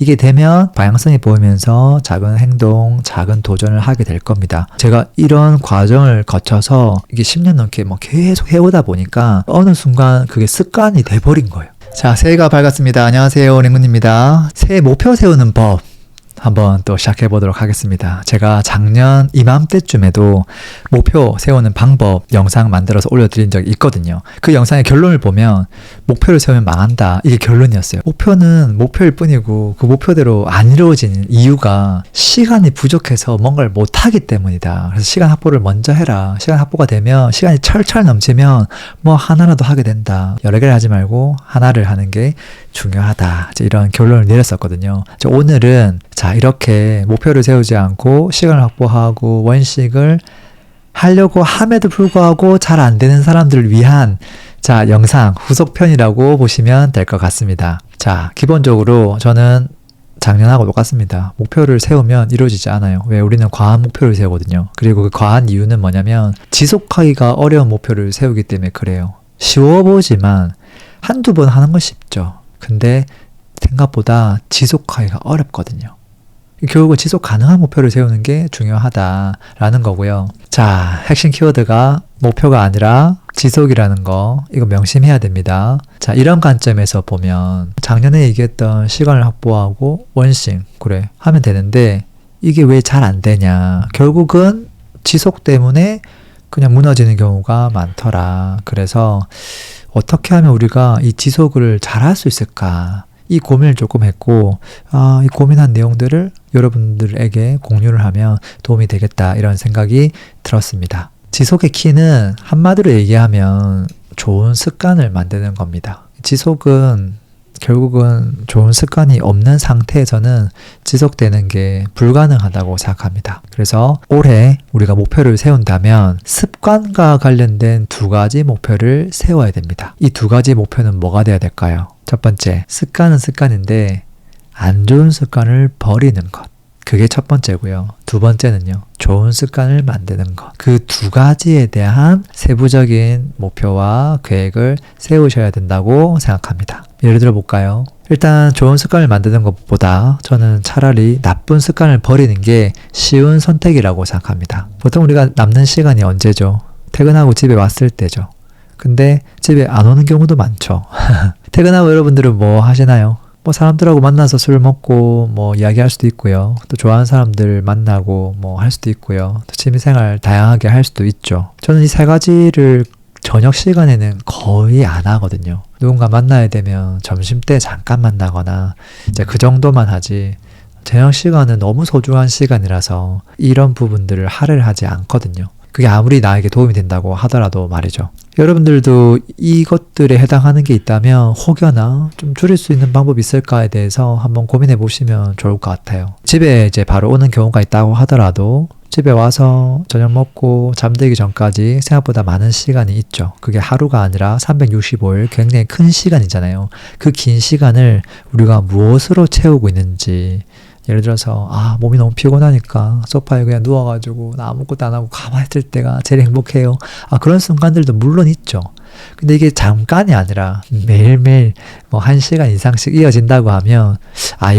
이게 되면 방향성이 보이면서 작은 행동, 작은 도전을 하게 될 겁니다. 제가 이런 과정을 거쳐서 이게 10년 넘게 뭐 계속 해오다 보니까 어느 순간 그게 습관이 돼버린 거예요. 자, 새해가 밝았습니다. 안녕하세요, 랭군입니다. 새해 목표 세우는 법 한번 또 시작해 보도록 하겠습니다. 제가 작년 이맘때쯤에도 목표 세우는 방법 영상 만들어서 올려드린 적이 있거든요. 그 영상의 결론을 보면 목표를 세우면 망한다, 이게 결론이었어요. 목표는 목표일 뿐이고 그 목표대로 안 이루어지는 이유가 시간이 부족해서 뭔가를 못하기 때문이다. 그래서 시간 확보를 먼저 해라. 시간 확보가 되면, 시간이 철철 넘치면 뭐 하나라도 하게 된다. 여러 개를 하지 말고 하나를 하는 게 중요하다. 이런 결론을 내렸었거든요. 오늘은 이렇게 목표를 세우지 않고 시간을 확보하고 원식을 하려고 함에도 불구하고 잘 안 되는 사람들을 위한 영상 후속편이라고 보시면 될 것 같습니다. 기본적으로 저는 작년하고 똑같습니다. 목표를 세우면 이루어지지 않아요. 왜? 우리는 과한 목표를 세우거든요. 그리고 그 과한 이유는 뭐냐면 지속하기가 어려운 목표를 세우기 때문에 그래요. 쉬워 보지만 한두 번 하는 건 쉽죠. 근데 생각보다 지속하기가 어렵거든요. 결국은 지속 가능한 목표를 세우는 게 중요하다라는 거고요. 핵심 키워드가 목표가 아니라 지속이라는 거, 이거 명심해야 됩니다. 이런 관점에서 보면 작년에 얘기했던 시간을 확보하고 원싱, 그래, 하면 되는데 이게 왜 잘 안 되냐. 결국은 지속 때문에 그냥 무너지는 경우가 많더라. 그래서 어떻게 하면 우리가 이 지속을 잘 할 수 있을까? 이 고민을 조금 했고, 이 고민한 내용들을 여러분들에게 공유를 하면 도움이 되겠다, 이런 생각이 들었습니다. 지속의 키는 한마디로 얘기하면 좋은 습관을 만드는 겁니다. 지속은 결국은 좋은 습관이 없는 상태에서는 지속되는 게 불가능하다고 생각합니다. 그래서 올해 우리가 목표를 세운다면 습관과 관련된 두 가지 목표를 세워야 됩니다. 이 두 가지 목표는 뭐가 돼야 될까요? 첫 번째, 습관은 습관인데 안 좋은 습관을 버리는 것. 그게 첫 번째고요. 두 번째는요, 좋은 습관을 만드는 것. 그 두 가지에 대한 세부적인 목표와 계획을 세우셔야 된다고 생각합니다. 예를 들어 볼까요? 일단 좋은 습관을 만드는 것보다 저는 차라리 나쁜 습관을 버리는 게 쉬운 선택이라고 생각합니다. 보통 우리가 남는 시간이 언제죠? 퇴근하고 집에 왔을 때죠. 근데 집에 안 오는 경우도 많죠. 퇴근하고 여러분들은 뭐 하시나요? 뭐 사람들하고 만나서 술 먹고 뭐 이야기할 수도 있고요. 또 좋아하는 사람들 만나고 뭐 할 수도 있고요. 또 취미생활 다양하게 할 수도 있죠. 저는 이 세 가지를 저녁 시간에는 거의 안 하거든요. 누군가 만나야 되면 점심때 잠깐 만나거나 이제 그 정도만 하지, 저녁 시간은 너무 소중한 시간이라서 이런 부분들을 할애를 하지 않거든요. 그게 아무리 나에게 도움이 된다고 하더라도 말이죠. 여러분들도 이것들에 해당하는 게 있다면 혹여나 좀 줄일 수 있는 방법이 있을까에 대해서 한번 고민해 보시면 좋을 것 같아요. 집에 이제 바로 오는 경우가 있다고 하더라도 집에 와서 저녁 먹고 잠들기 전까지 생각보다 많은 시간이 있죠. 그게 하루가 아니라 365일 굉장히 큰 시간이잖아요. 그 긴 시간을 우리가 무엇으로 채우고 있는지, 예를 들어서 몸이 너무 피곤하니까 소파에 그냥 누워가지고 나 아무것도 안 하고 가만히 있을 때가 제일 행복해요. 그런 순간들도 물론 있죠. 근데 이게 잠깐이 아니라 매일매일 뭐 1시간 이상씩 이어진다고 하면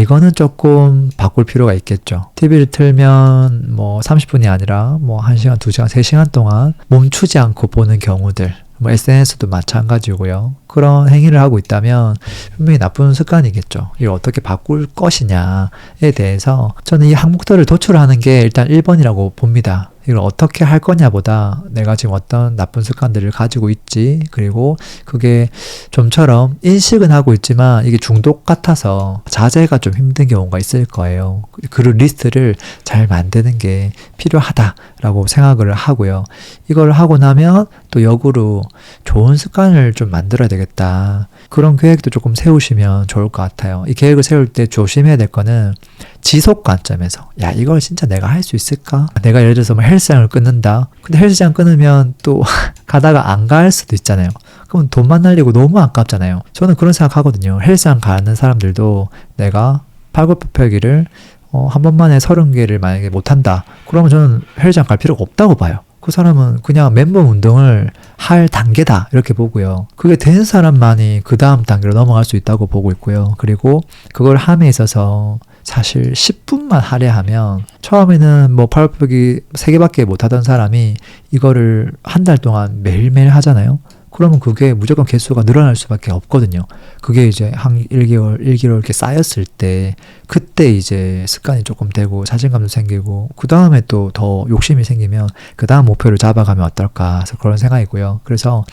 이거는 조금 바꿀 필요가 있겠죠. TV를 틀면 뭐 30분이 아니라 뭐 1시간, 2시간, 3시간 동안 멈추지 않고 보는 경우들, 뭐 SNS도 마찬가지고요. 그런 행위를 하고 있다면 분명히 나쁜 습관이겠죠. 이걸 어떻게 바꿀 것이냐에 대해서 저는 이 항목들을 도출하는 게 일단 1번이라고 봅니다. 이걸 어떻게 할 거냐보다 내가 지금 어떤 나쁜 습관들을 가지고 있지, 그리고 그게 좀처럼 인식은 하고 있지만 이게 중독 같아서 자제가 좀 힘든 경우가 있을 거예요. 그 리스트를 잘 만드는 게 필요하다라고 생각을 하고요. 이걸 하고 나면 또 역으로 좋은 습관을 좀 만들어야 되겠다. 그런 계획도 조금 세우시면 좋을 것 같아요. 이 계획을 세울 때 조심해야 될 거는 지속 관점에서 이걸 진짜 내가 할 수 있을까? 내가 예를 들어서 뭐 헬스장을 끊는다. 근데 헬스장 끊으면 또 가다가 안 갈 수도 있잖아요. 그럼 돈만 날리고 너무 아깝잖아요. 저는 그런 생각하거든요. 헬스장 가는 사람들도 내가 팔굽혀펴기를 한 번만에 30개를 만약에 못한다. 그러면 저는 헬스장 갈 필요가 없다고 봐요. 그 사람은 그냥 맨몸 운동을 할 단계다 이렇게 보고요. 그게 된 사람만이 그 다음 단계로 넘어갈 수 있다고 보고 있고요. 그리고 그걸 함에 있어서 사실 10분만 하려 하면 처음에는 뭐 팔굽혀펴기 3개밖에 못 하던 사람이 이거를 한 달 동안 매일매일 하잖아요. 그러면 그게 무조건 개수가 늘어날 수밖에 없거든요. 그게 이제 한 1개월 이렇게 쌓였을 때 그때 이제 습관이 조금 되고 자신감도 생기고 그 다음에 또 더 욕심이 생기면 그 다음 목표를 잡아가면 어떨까 해서 그런 생각이고요. 그래서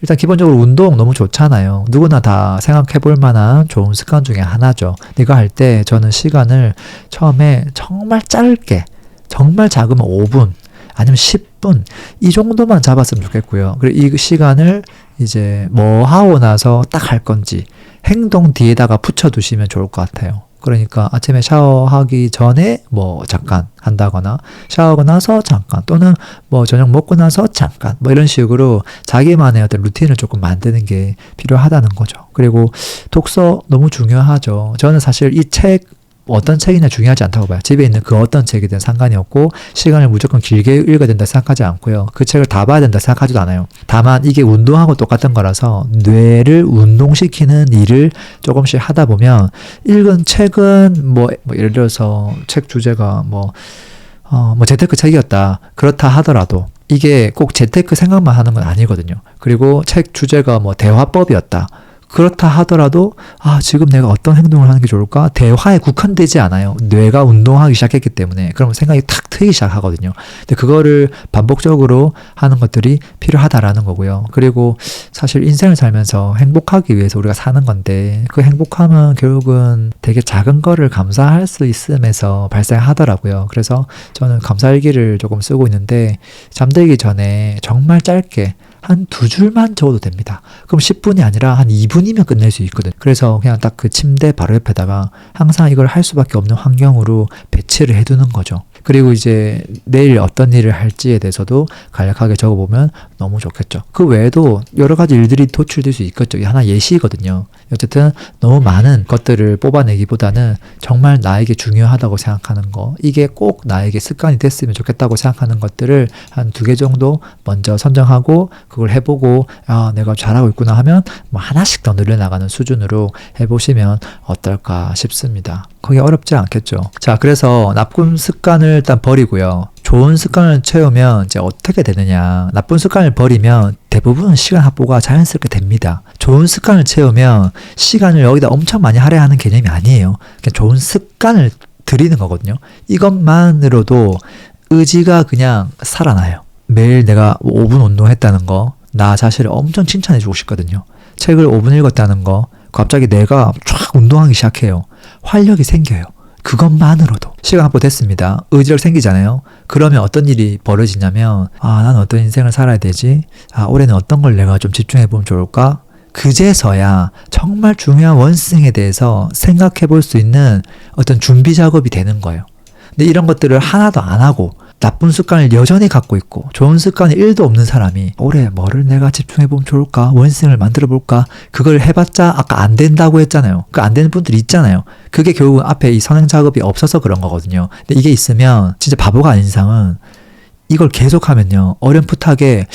일단 기본적으로 운동 너무 좋잖아요. 누구나 다 생각해볼 만한 좋은 습관 중에 하나죠. 이거 할 때 저는 시간을 처음에 정말 짧게 정말 작으면 5분 아니면 10분 이 정도만 잡았으면 좋겠고요. 그리고 이 시간을 이제 뭐 하고 나서 딱 할 건지 행동 뒤에다가 붙여두시면 좋을 것 같아요. 그러니까 아침에 샤워하기 전에 뭐 잠깐 한다거나 샤워하고 나서 잠깐 또는 뭐 저녁 먹고 나서 잠깐 뭐 이런 식으로 자기만의 어떤 루틴을 조금 만드는 게 필요하다는 거죠. 그리고 독서 너무 중요하죠. 저는 사실 이 책 어떤 책이냐 중요하지 않다고 봐요. 집에 있는 그 어떤 책이든 상관이 없고 시간을 무조건 길게 읽어야 된다 생각하지 않고요. 그 책을 다 봐야 된다 생각하지도 않아요. 다만 이게 운동하고 똑같은 거라서 뇌를 운동시키는 일을 조금씩 하다 보면 읽은 책은 뭐 예를 들어서 책 주제가 뭐 재테크 책이었다. 그렇다 하더라도 이게 꼭 재테크 생각만 하는 건 아니거든요. 그리고 책 주제가 뭐 대화법이었다. 그렇다 하더라도 지금 내가 어떤 행동을 하는 게 좋을까? 대화에 국한되지 않아요. 뇌가 운동하기 시작했기 때문에 그러면 생각이 탁 트이기 시작하거든요. 근데 그거를 반복적으로 하는 것들이 필요하다라는 거고요. 그리고 사실 인생을 살면서 행복하기 위해서 우리가 사는 건데 그 행복함은 결국은 되게 작은 거를 감사할 수 있음에서 발생하더라고요. 그래서 저는 감사일기를 조금 쓰고 있는데 잠들기 전에 정말 짧게 한 2줄만 적어도 됩니다. 그럼 10분이 아니라 한 2분이면 끝낼 수 있거든. 그래서 그냥 딱 그 침대 바로 옆에다가 항상 이걸 할 수밖에 없는 환경으로 배치를 해두는 거죠. 그리고 이제 내일 어떤 일을 할지에 대해서도 간략하게 적어보면 너무 좋겠죠. 그 외에도 여러 가지 일들이 도출될 수 있겠죠. 이게 하나 예시거든요. 어쨌든 너무 많은 것들을 뽑아내기보다는 정말 나에게 중요하다고 생각하는 거, 이게 꼭 나에게 습관이 됐으면 좋겠다고 생각하는 것들을 한 2개 정도 먼저 선정하고 그걸 해보고 내가 잘하고 있구나 하면 뭐 하나씩 더 늘려나가는 수준으로 해보시면 어떨까 싶습니다. 그게 어렵지 않겠죠. 자, 그래서 나쁜 습관을 일단 버리고요. 좋은 습관을 채우면 이제 어떻게 되느냐. 나쁜 습관을 버리면 대부분 시간 확보가 자연스럽게 됩니다. 좋은 습관을 채우면 시간을 여기다 엄청 많이 할애하는 개념이 아니에요. 그냥 좋은 습관을 들이는 거거든요. 이것만으로도 의지가 그냥 살아나요. 매일 내가 5분 운동했다는 거, 나 자신을 엄청 칭찬해주고 싶거든요. 책을 5분 읽었다는 거, 갑자기 내가 쫙 운동하기 시작해요. 활력이 생겨요. 그것만으로도 시간 확보됐습니다. 의지력 생기잖아요. 그러면 어떤 일이 벌어지냐면 난 어떤 인생을 살아야 되지? 올해는 어떤 걸 내가 좀 집중해보면 좋을까? 그제서야 정말 중요한 원스윙에 대해서 생각해 볼 수 있는 어떤 준비 작업이 되는 거예요. 근데 이런 것들을 하나도 안 하고 나쁜 습관을 여전히 갖고 있고 좋은 습관이 1도 없는 사람이 올해 뭐를 내가 집중해보면 좋을까? 원스윙을 만들어볼까? 그걸 해봤자 아까 안 된다고 했잖아요. 그 안 되는 분들이 있잖아요. 그게 결국 앞에 이 선행 작업이 없어서 그런 거거든요. 근데 이게 있으면 진짜 바보가 아닌 이상은 이걸 계속하면요. 어렴풋하게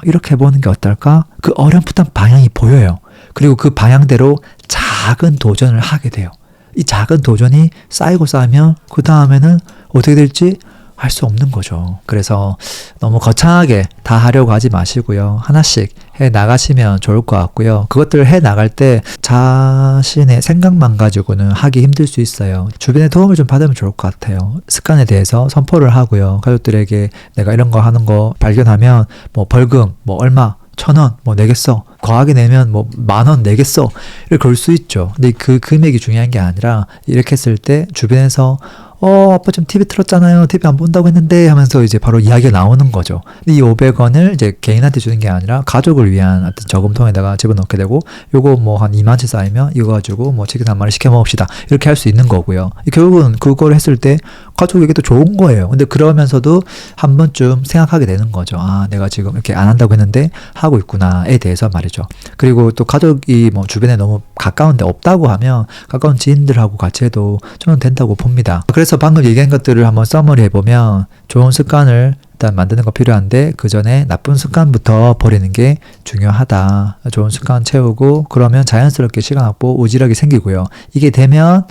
이렇게 해보는 게 어떨까? 그 어렴풋한 방향이 보여요. 그리고 그 방향대로 작은 도전을 하게 돼요. 이 작은 도전이 쌓이고 쌓이면 그 다음에는 어떻게 될지 할 수 없는 거죠. 그래서 너무 거창하게 다 하려고 하지 마시고요. 하나씩 해 나가시면 좋을 것 같고요. 그것들을 해 나갈 때 자신의 생각만 가지고는 하기 힘들 수 있어요. 주변의 도움을 좀 받으면 좋을 것 같아요. 습관에 대해서 선포를 하고요. 가족들에게 내가 이런 거 하는 거 발견하면 뭐 벌금 뭐 얼마 1,000원 뭐 내겠어. 과하게 내면 뭐 10,000원 내겠어. 이렇게 걸 수 있죠. 근데 그 금액이 중요한 게 아니라 이렇게 했을 때 주변에서 아빠 지금 TV 틀었잖아요. TV 안 본다고 했는데 하면서 이제 바로 이야기가 나오는 거죠. 근데 이 500원을 이제 개인한테 주는 게 아니라 가족을 위한 어떤 저금통에다가 집어넣게 되고 요거 뭐 한 2만치 쌓이면 이거 가지고 뭐 치킨 한 마리 시켜 먹읍시다. 이렇게 할 수 있는 거고요. 결국은 그걸 했을 때 가족에게 도 좋은 거예요. 근데 그러면서도 한 번쯤 생각하게 되는 거죠. 내가 지금 이렇게 안 한다고 했는데 하고 있구나에 대해서 말이죠. 그리고 또 가족이 뭐 주변에 너무 가까운데 없다고 하면 가까운 지인들하고 같이 해도 저는 된다고 봅니다. 그래서 방금 얘기한 것들을 한번 써머리 해보면 좋은 습관을 일단 만드는 거 필요한데 그 전에 나쁜 습관부터 버리는 게 중요하다. 좋은 습관 채우고 그러면 자연스럽게 시간 확보, 의지력이 생기고요. 이게 되면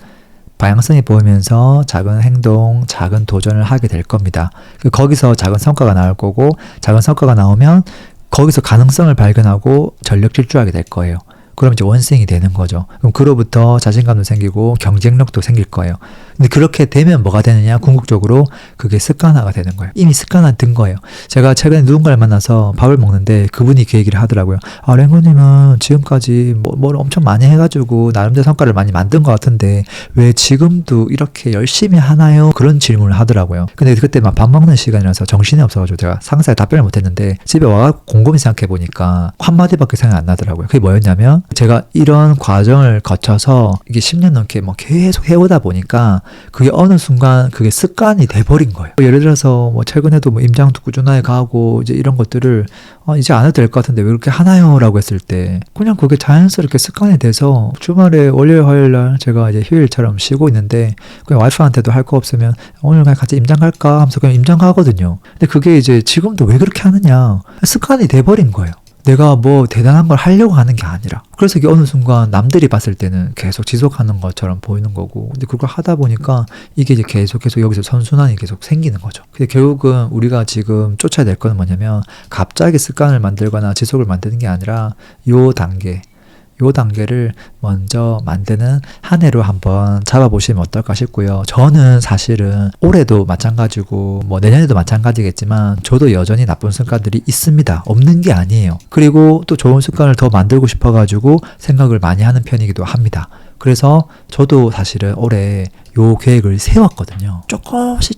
방향성이 보이면서 작은 행동, 작은 도전을 하게 될 겁니다. 거기서 작은 성과가 나올 거고 작은 성과가 나오면 거기서 가능성을 발견하고 전력 질주하게 될 거예요. 그럼 이제 원생이 되는 거죠. 그럼 그로부터 자신감도 생기고 경쟁력도 생길 거예요. 근데 그렇게 되면 뭐가 되느냐? 궁극적으로 그게 습관화가 되는 거예요. 이미 습관화 된 거예요. 제가 최근에 누군가를 만나서 밥을 먹는데 그분이 그 얘기를 하더라고요. 아, 랭구님은 지금까지 뭘 엄청 많이 해가지고 나름대로 성과를 많이 만든 것 같은데 왜 지금도 이렇게 열심히 하나요? 그런 질문을 하더라고요. 근데 그때 막 밥 먹는 시간이라서 정신이 없어가지고 제가 상세하게 답변을 못했는데 집에 와서 곰곰이 생각해보니까 한마디밖에 생각이 안 나더라고요. 그게 뭐였냐면 제가 이런 과정을 거쳐서 이게 10년 넘게 뭐 계속 해오다 보니까 그게 어느 순간 그게 습관이 돼버린 거예요. 예를 들어서 뭐 최근에도 뭐 임장도 꾸준하게 가고 이제 이런 것들을 이제 안 해도 될 것 같은데 왜 그렇게 하나요? 라고 했을 때 그냥 그게 자연스럽게 습관이 돼서 주말에 월요일 화요일 날 제가 이제 휴일처럼 쉬고 있는데 그냥 와이프한테도 할 거 없으면 오늘 그냥 같이 임장 갈까 하면서 그냥 임장 가거든요. 근데 그게 이제 지금도 왜 그렇게 하느냐? 습관이 돼버린 거예요. 내가 뭐 대단한 걸 하려고 하는 게 아니라. 그래서 이게 어느 순간 남들이 봤을 때는 계속 지속하는 것처럼 보이는 거고. 근데 그걸 하다 보니까 이게 이제 계속 여기서 선순환이 계속 생기는 거죠. 근데 결국은 우리가 지금 쫓아야 될 거는 뭐냐면 갑자기 습관을 만들거나 지속을 만드는 게 아니라 요 단계를 먼저 만드는 한 해로 한번 잡아보시면 어떨까 싶고요. 저는 사실은 올해도 마찬가지고 뭐 내년에도 마찬가지겠지만 저도 여전히 나쁜 습관들이 있습니다. 없는 게 아니에요. 그리고 또 좋은 습관을 더 만들고 싶어가지고 생각을 많이 하는 편이기도 합니다. 그래서 저도 사실은 올해 요 계획을 세웠거든요.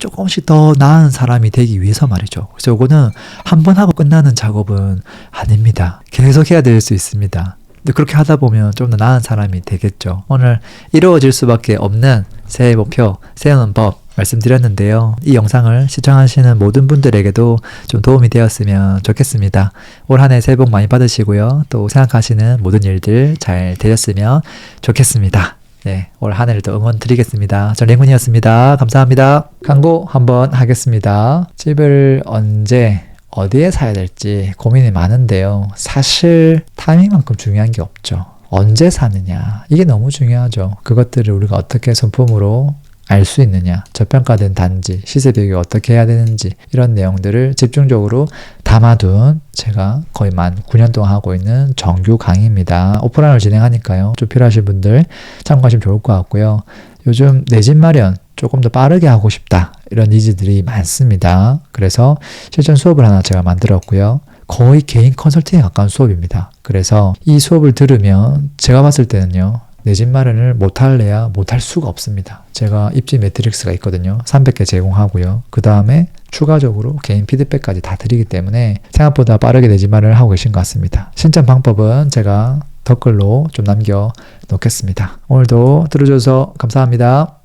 조금씩 더 나은 사람이 되기 위해서 말이죠. 그래서 요거는 한번 하고 끝나는 작업은 아닙니다. 계속 해야 될 수 있습니다. 근데 그렇게 하다 보면 좀 더 나은 사람이 되겠죠. 오늘 이루어질 수밖에 없는 새해 목표 세우는 법 말씀드렸는데요. 이 영상을 시청하시는 모든 분들에게도 좀 도움이 되었으면 좋겠습니다. 올 한 해 새해 복 많이 받으시고요. 또 생각하시는 모든 일들 잘 되셨으면 좋겠습니다. 네, 올 한 해를 또 응원 드리겠습니다. 전 랭군이었습니다. 감사합니다. 광고 한번 하겠습니다. 집을 언제 어디에 사야 될지 고민이 많은데요. 사실 타이밍만큼 중요한 게 없죠. 언제 사느냐 이게 너무 중요하죠. 그것들을 우리가 어떻게 손품으로 알 수 있느냐, 저평가된 단지, 시세 비교를 어떻게 해야 되는지 이런 내용들을 집중적으로 담아둔 제가 거의 만 9년 동안 하고 있는 정규 강의입니다. 오프라인을 진행하니까요. 좀 필요하신 분들 참고하시면 좋을 것 같고요. 요즘 내 집 마련 조금 더 빠르게 하고 싶다 이런 니즈들이 많습니다. 그래서 실전 수업을 하나 제가 만들었고요. 거의 개인 컨설팅에 가까운 수업입니다. 그래서 이 수업을 들으면 제가 봤을 때는요. 내 집 마련을 못할래야 못할 수가 없습니다. 제가 입지 매트릭스가 있거든요. 300개 제공하고요. 그 다음에 추가적으로 개인 피드백까지 다 드리기 때문에 생각보다 빠르게 내 집 마련을 하고 계신 것 같습니다. 신청 방법은 제가 댓글로 좀 남겨 놓겠습니다. 오늘도 들어줘서 감사합니다.